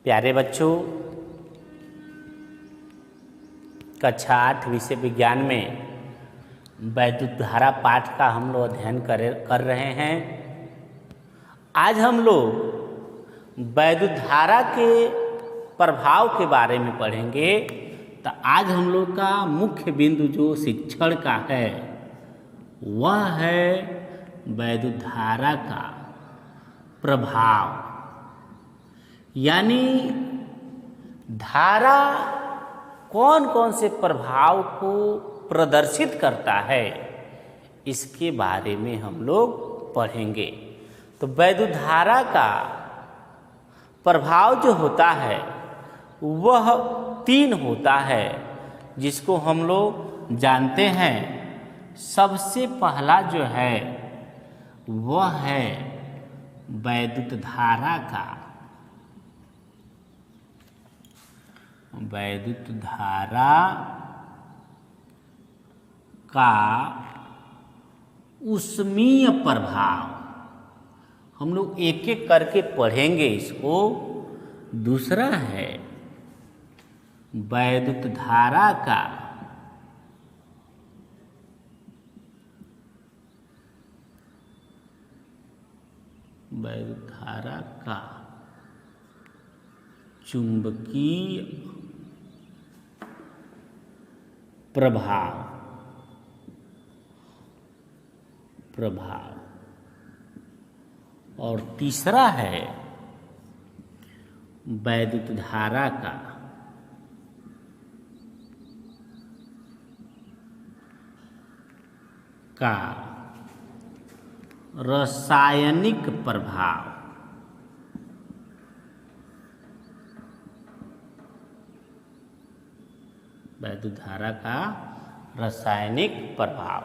प्यारे बच्चों, कक्षा 8 विषय विज्ञान में वैद्युत धारा पाठ का हम लोग अध्ययन कर रहे हैं। आज हम लोग वैद्युत धारा के प्रभाव के बारे में पढ़ेंगे। तो आज हम लोग का मुख्य बिंदु जो शिक्षण का है वह है वैद्युत धारा का प्रभाव, यानी धारा कौन कौन से प्रभाव को प्रदर्शित करता है, इसके बारे में हम लोग पढ़ेंगे। तो वैद्युत धारा का प्रभाव जो होता है वह 3 होता है, जिसको हम लोग जानते हैं। सबसे पहला जो है वह है वैद्युत धारा का ऊष्मीय प्रभाव। हम लोग एक एक करके पढ़ेंगे इसको। दूसरा है वैद्युत धारा का चुंबकीय प्रभाव। और तीसरा है वैद्युत धारा का रासायनिक प्रभाव। वैद्युत धारा का रासायनिक प्रभाव।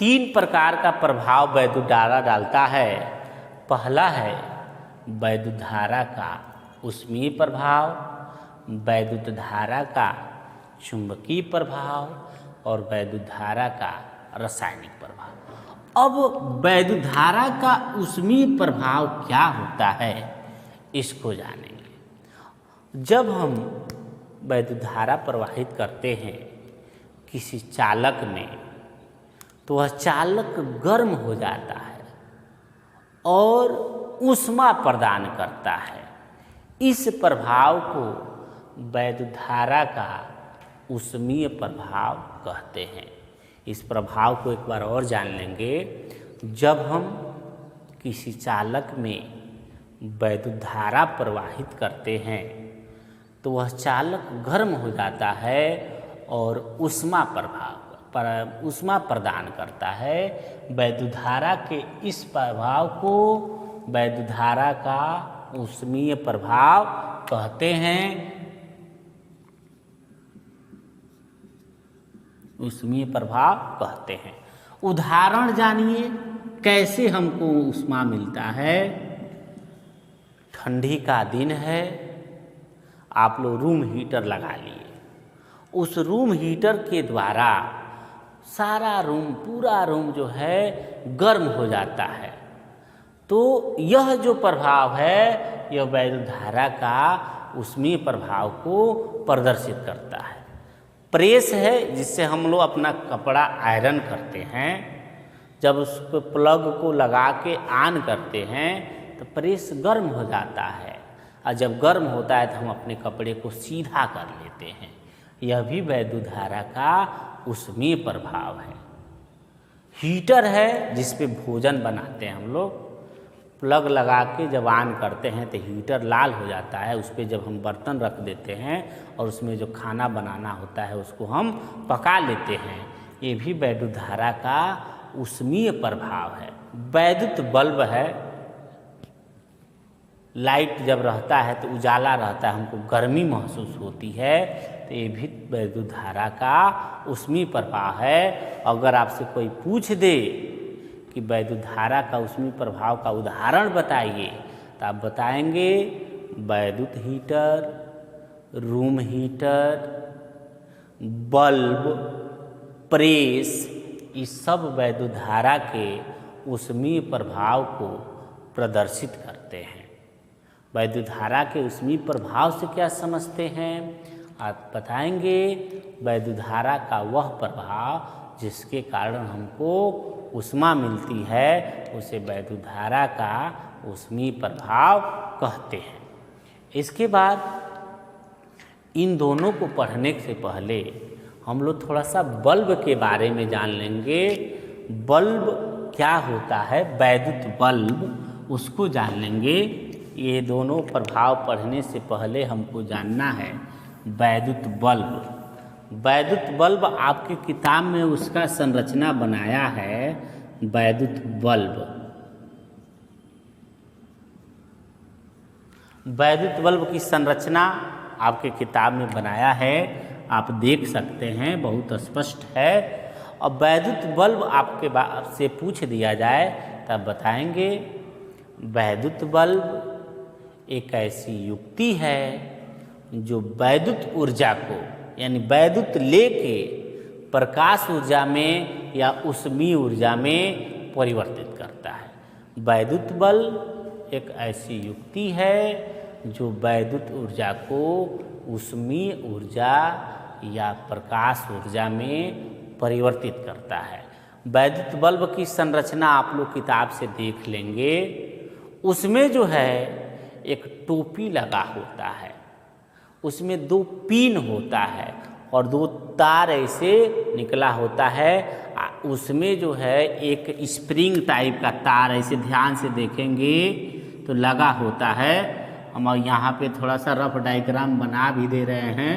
3 प्रकार का प्रभाव वैद्युत धारा डालता है। पहला है वैद्युत धारा का ऊष्मीय प्रभाव, वैद्युत धारा का चुंबकीय प्रभाव और वैद्युत धारा का रासायनिक प्रभाव। अब वैद्युत धारा का ऊष्मीय प्रभाव क्या होता है, इसको जानेंगे। जब हम वैद्युत धारा प्रवाहित करते हैं किसी चालक में, तो वह चालक गर्म हो जाता है और ऊष्मा प्रदान करता है। इस प्रभाव को वैद्युत धारा का ऊष्मीय प्रभाव कहते हैं। इस प्रभाव को एक बार और जान लेंगे। जब हम किसी चालक में वैद्युत धारा प्रवाहित करते हैं तो वह चालक गर्म हो जाता है और ऊष्मा प्रदान करता है। वैद्युत धारा के इस प्रभाव को वैद्युत धारा का ऊष्मीय प्रभाव कहते हैं। ऊष्मीय प्रभाव कहते हैं। उदाहरण जानिए कैसे हमको ऊष्मा मिलता है। ठंडी का दिन है, आप लोग रूम हीटर लगा लिए। उस रूम हीटर के द्वारा सारा रूम, पूरा रूम जो है गर्म हो जाता है। तो यह जो प्रभाव है यह वैद्युत धारा का ऊष्मीय प्रभाव को प्रदर्शित करता है। प्रेस है जिससे हम लोग अपना कपड़ा आयरन करते हैं। जब उसको प्लग को लगा के ऑन करते हैं तो प्रेस गर्म हो जाता है, और जब गर्म होता है तो हम अपने कपड़े को सीधा कर लेते हैं। यह भी वैद्युत धारा का ऊष्मीय प्रभाव है। हीटर है जिस पे भोजन बनाते हैं हम लोग। प्लग लगा के जब ऑन करते हैं तो हीटर लाल हो जाता है। उस पर जब हम बर्तन रख देते हैं और उसमें जो खाना बनाना होता है उसको हम पका लेते हैं। ये भी वैद्युत धारा का ऊष्मीय प्रभाव है। वैद्युत बल्ब है, लाइट जब रहता है तो उजाला रहता है, हमको गर्मी महसूस होती है, तो ये भी वैद्युत धारा का ऊष्मीय प्रभाव है। अगर आपसे कोई पूछ दे कि वैद्युत धारा का ऊष्मीय प्रभाव का उदाहरण बताइए, तो आप बताएंगे वैद्युत heater, room heater, bulb, press. इस सब वैद्युत धारा के ऊष्मीय प्रभाव को प्रदर्शित करते हैं। वैद्युत धारा के ऊष्मीय प्रभाव से क्या समझते हैं? आप बताएंगे वैद्युत धारा का वह प्रभाव जिसके कारण हमको ऊष्मा मिलती है उसे वैद्युत धारा का ऊष्मीय प्रभाव कहते हैं। इसके बाद इन दोनों को पढ़ने से पहले हम लोग थोड़ा सा बल्ब के बारे में जान लेंगे। बल्ब क्या होता है, वैद्युत बल्ब, उसको जान लेंगे। ये दोनों प्रभाव पढ़ने से पहले हमको जानना है वैद्युत बल्ब। वैद्युत बल्ब आपकी किताब में उसका संरचना बनाया है वैद्युत बल्ब। वैद्युत बल्ब की संरचना आपके किताब में बनाया है, आप देख सकते हैं, बहुत स्पष्ट है। अब वैद्युत बल्ब आपके से पूछ दिया जाए तब बताएंगे वैद्युत बल्ब एक ऐसी युक्ति है जो वैद्युत ऊर्जा को यानी वैद्युत लेके प्रकाश ऊर्जा में या ऊष्मीय ऊर्जा में परिवर्तित करता है। वैद्युत बल्ब एक ऐसी युक्ति है जो वैद्युत ऊर्जा को ऊष्मीय ऊर्जा या प्रकाश ऊर्जा में परिवर्तित करता है। वैद्युत बल्ब की संरचना आप लोग किताब से देख लेंगे। उसमें जो है एक टोपी लगा होता है, उसमें 2 पिन होता है और 2 तार ऐसे निकला होता है। उसमें जो है एक स्प्रिंग टाइप का तार ऐसे ध्यान से देखेंगे तो लगा होता है। हम यहाँ पे थोड़ा सा रफ डायग्राम बना भी दे रहे हैं।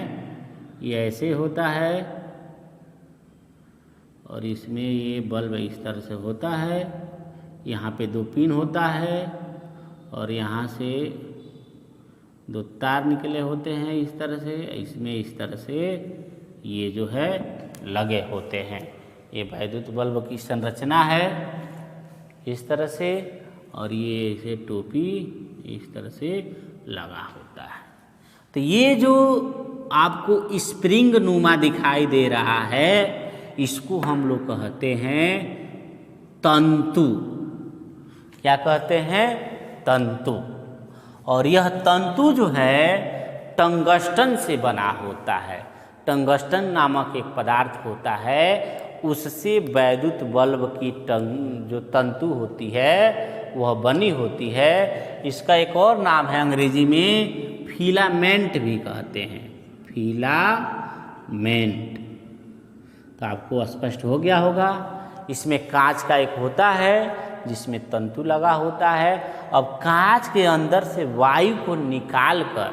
ये ऐसे होता है और इसमें ये बल्ब इस तरह से होता है। यहाँ पे 2 पिन होता है और यहाँ से 2 तार निकले होते हैं इस तरह से। इसमें इस तरह से ये जो है लगे होते हैं। ये वैद्युत बल्ब की संरचना है इस तरह से, और ये इसे टोपी इस तरह से लगा होता है। तो ये जो आपको स्प्रिंग नुमा दिखाई दे रहा है इसको हम लोग कहते हैं तंतु। क्या कहते हैं? तंतु। और यह तंतु जो है टंगस्टन से बना होता है। टंगस्टन नामक एक पदार्थ होता है, उससे वैद्युत बल्ब की जो तंतु होती है वह बनी होती है। इसका एक और नाम है अंग्रेजी में फिलामेंट भी कहते हैं, फिलामेंट। तो आपको स्पष्ट हो गया होगा। इसमें कांच का एक होता है जिसमें तंतु लगा होता है। अब कांच के अंदर से वायु को निकाल कर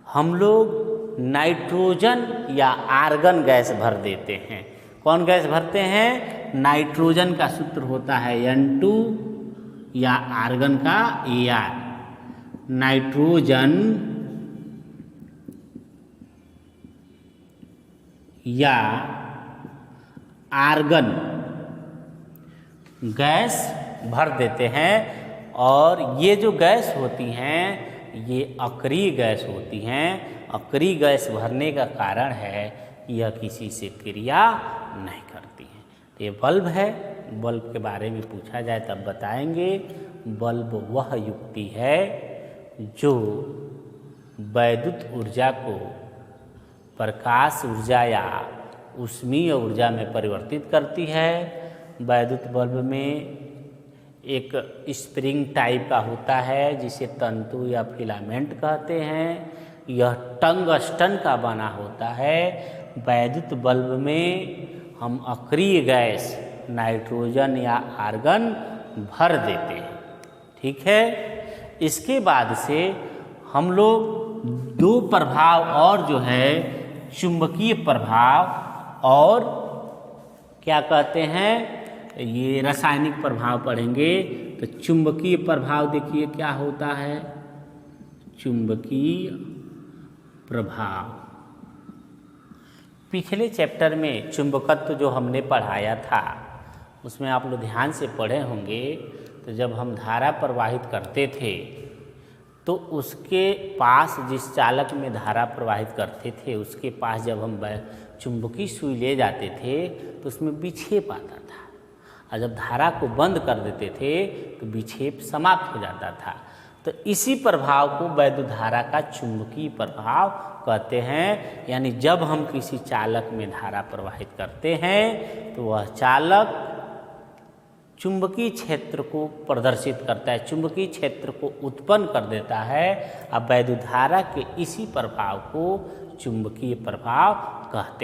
हम लोग नाइट्रोजन या आर्गन गैस भर देते हैं। कौन गैस भरते हैं? नाइट्रोजन का सूत्र होता है N2 या आर्गन का Ar। नाइट्रोजन या आर्गन गैस भर देते हैं। और ये जो गैस होती हैं ये अक्रिय गैस होती हैं। अक्रिय गैस भरने का कारण है यह किसी से क्रिया नहीं करती है। तो ये बल्ब है। बल्ब के बारे में पूछा जाए तब बताएंगे बल्ब वह युक्ति है जो वैद्युत ऊर्जा को प्रकाश ऊर्जा या ऊष्मीय ऊर्जा में परिवर्तित करती है। वैद्युत बल्ब में एक स्प्रिंग टाइप का होता है जिसे तंतु या फिलामेंट कहते हैं। यह टंगस्टन का बना होता है। वैद्युत बल्ब में हम अक्रिय गैस नाइट्रोजन या आर्गन भर देते हैं। ठीक है। इसके बाद से हम लोग 2 प्रभाव और जो है चुंबकीय प्रभाव और क्या कहते हैं ये रासायनिक प्रभाव पढ़ेंगे। तो चुंबकीय प्रभाव देखिए क्या होता है। चुंबकीय प्रभाव पिछले चैप्टर में चुंबकत्व जो हमने पढ़ाया था उसमें आप लोग ध्यान से पढ़े होंगे। तो जब हम धारा प्रवाहित करते थे तो उसके पास जिस चालक में धारा प्रवाहित करते थे उसके पास जब हम चुंबकीय सुई ले जाते थे तो उसमें विक्षेप आता था, और जब धारा को बंद कर देते थे तो विक्षेप समाप्त हो जाता था। तो इसी प्रभाव को वैद्युत धारा का चुंबकीय प्रभाव कहते हैं। यानी जब हम किसी चालक में धारा प्रवाहित करते हैं तो वह चालक चुंबकीय क्षेत्र को प्रदर्शित करता है, चुंबकीय क्षेत्र को उत्पन्न कर देता है। अब वैद्युत धारा के इसी प्रभाव को चुंबकीय प्रभाव कहते हैं।